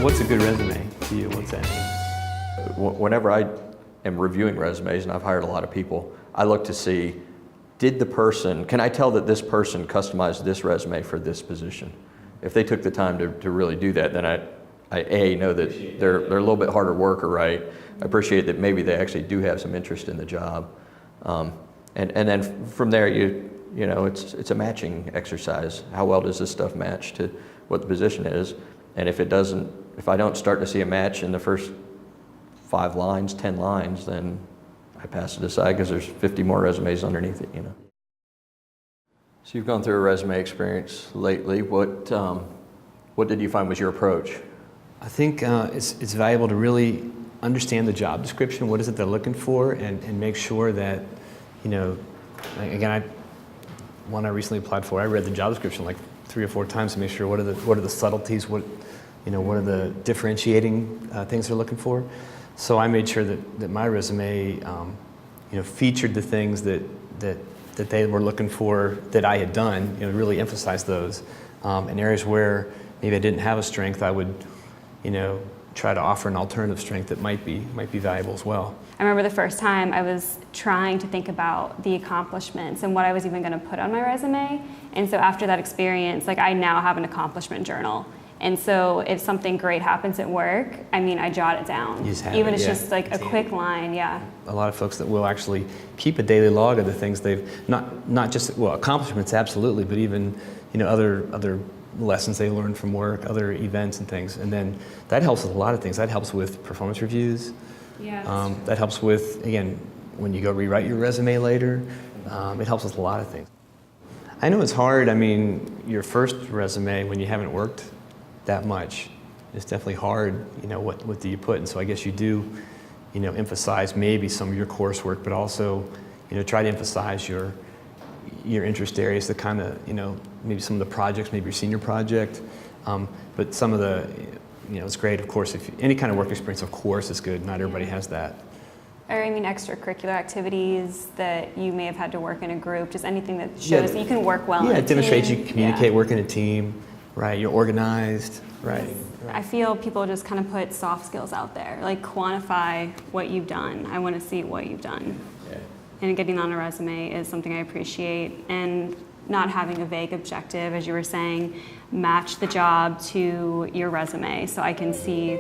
What's a good resume to you? What's that mean? Whenever I am reviewing resumes, and I've hired a lot of people, I look to see, can I tell that this person customized this resume for this position? If they took the time to really do that, then I know that they're a little bit harder worker, right? I appreciate that maybe they actually do have some interest in the job. And then from there, it's a matching exercise. How well does this stuff match to what the position is? And if I don't start to see a match in the first 5 lines, 10 lines, then I pass it aside because there's 50 more resumes underneath it, So you've gone through a resume experience lately. What did you find was your approach? I think it's valuable to really understand the job description. What is it they're looking for, and make sure that, again, one I recently applied for, I read the job description like 3 or 4 times to make sure what are the subtleties, what are the differentiating things they're looking for. So I made sure that my resume, featured the things that they were looking for that I had done, really emphasized those. In areas where maybe I didn't have a strength, I would, try to offer an alternative strength that might be valuable as well. I remember the first time I was trying to think about the accomplishments and what I was even going to put on my resume. And so after that experience, I now have an accomplishment journal. And so if something great happens at work, I jot it down. Even if it's just a quick line, yeah. A lot of folks that will actually keep a daily log of the things they've, not just, accomplishments absolutely, but even, other lessons they learned from work, other events and things. And then that helps with a lot of things. That helps with performance reviews. Yeah. That helps with, again, when you go rewrite your resume later, it helps with a lot of things. I know it's hard. Your first resume, when you haven't worked that much, it's definitely hard, what do you put? And so I guess you do, emphasize maybe some of your coursework, but also, try to emphasize your interest areas, the kind of, maybe some of the projects, maybe your senior project, but some of the, it's great, of course, if any kind of work experience, of course, is good. Not everybody has that. Or extracurricular activities that you may have had to work in a group, just anything that shows that you can work well in a team. Yeah, it demonstrates you communicate, work in a team, right? You're organized, right? I feel people just kind of put soft skills out there, quantify what you've done. I want to see what you've done. Yeah. And getting on a resume is something I appreciate, and not having a vague objective, as you were saying, match the job to your resume so I can see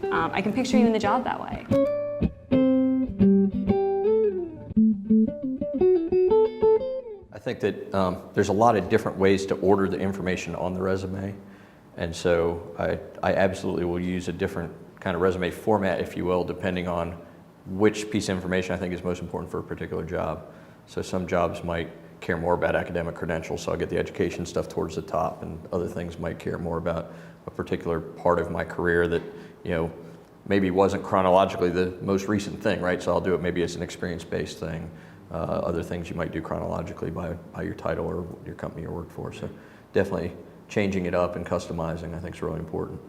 I can picture you in the job that way. I think that there's a lot of different ways to order the information on the resume. And so I absolutely will use a different kind of resume format, if you will, depending on which piece of information I think is most important for a particular job. So some jobs might care more about academic credentials, so I'll get the education stuff towards the top, and other things might care more about a particular part of my career that, maybe wasn't chronologically the most recent thing, right? So I'll do it maybe as an experience-based thing. Other things you might do chronologically by your title or your company you work for. So definitely changing it up and customizing, I think, is really important.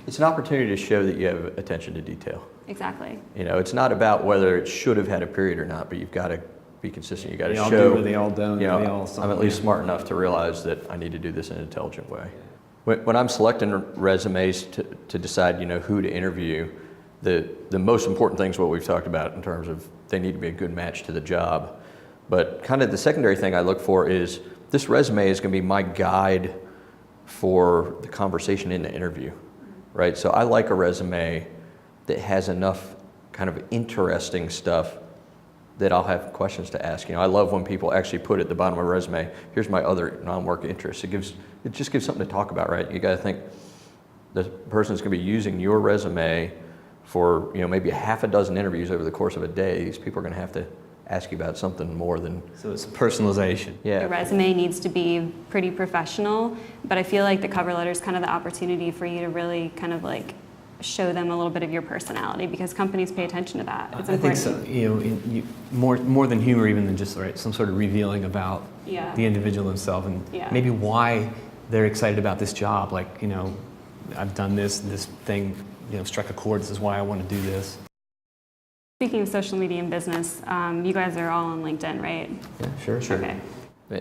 It's an opportunity to show that you have attention to detail. Exactly. It's not about whether it should have had a period or not, but you've got to be consistent. You've got to show. They all do, or they all don't. I'm at least smart enough to realize that I need to do this in an intelligent way. When I'm selecting resumes to decide, who to interview, the most important thing is what we've talked about in terms of they need to be a good match to the job. But kind of the secondary thing I look for is this resume is going to be my guide for the conversation in the interview, right? So I like a resume that has enough kind of interesting stuff that I'll have questions to ask. I love when people actually put at the bottom of a resume, here's my other non-work interests. It just gives something to talk about, right? You got to think the person's going to be using your resume for maybe a half a dozen interviews over the course of a day. These people are going to have to ask you about something more than... So it's personalization. Yeah. Your resume needs to be pretty professional, but I feel like the cover letter is kind of the opportunity for you to really kind of show them a little bit of your personality, because companies pay attention to that. It's important. I think so. More than humor, even than just some sort of revealing about the individual himself, and maybe why they're excited about this job. I've done this thing, struck a chord. This is why I want to do this. Speaking of social media and business, you guys are all on LinkedIn, right? Yeah, sure. Okay.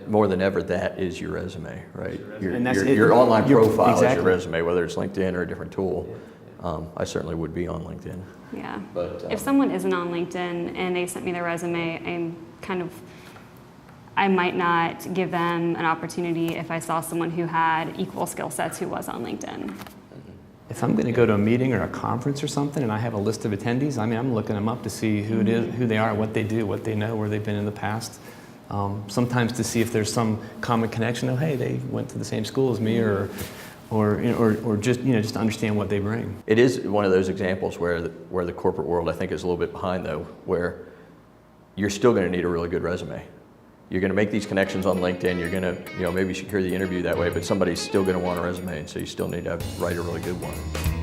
More than ever, that is your resume, right? And that's it. Your online Your- profile is exactly. your resume, whether it's LinkedIn or a different tool. I certainly would be on LinkedIn. Yeah. But If someone isn't on LinkedIn and they sent me their resume, I might not give them an opportunity if I saw someone who had equal skill sets who was on LinkedIn. If I'm going to go to a meeting or a conference or something and I have a list of attendees, I mean, I'm looking them up to see who it is, who they are, what they do, what they know, where they've been in the past. Sometimes to see if there's some common connection. Oh, hey, they went to the same school as me, or just just to understand what they bring. it is one of those examples where the corporate world, I think, is a little bit behind, though, where you're still going to need a really good resume. You're going to make these connections on LinkedIn. You're going to maybe secure the interview that way, but somebody's still going to want a resume, and so you still need to write a really good one.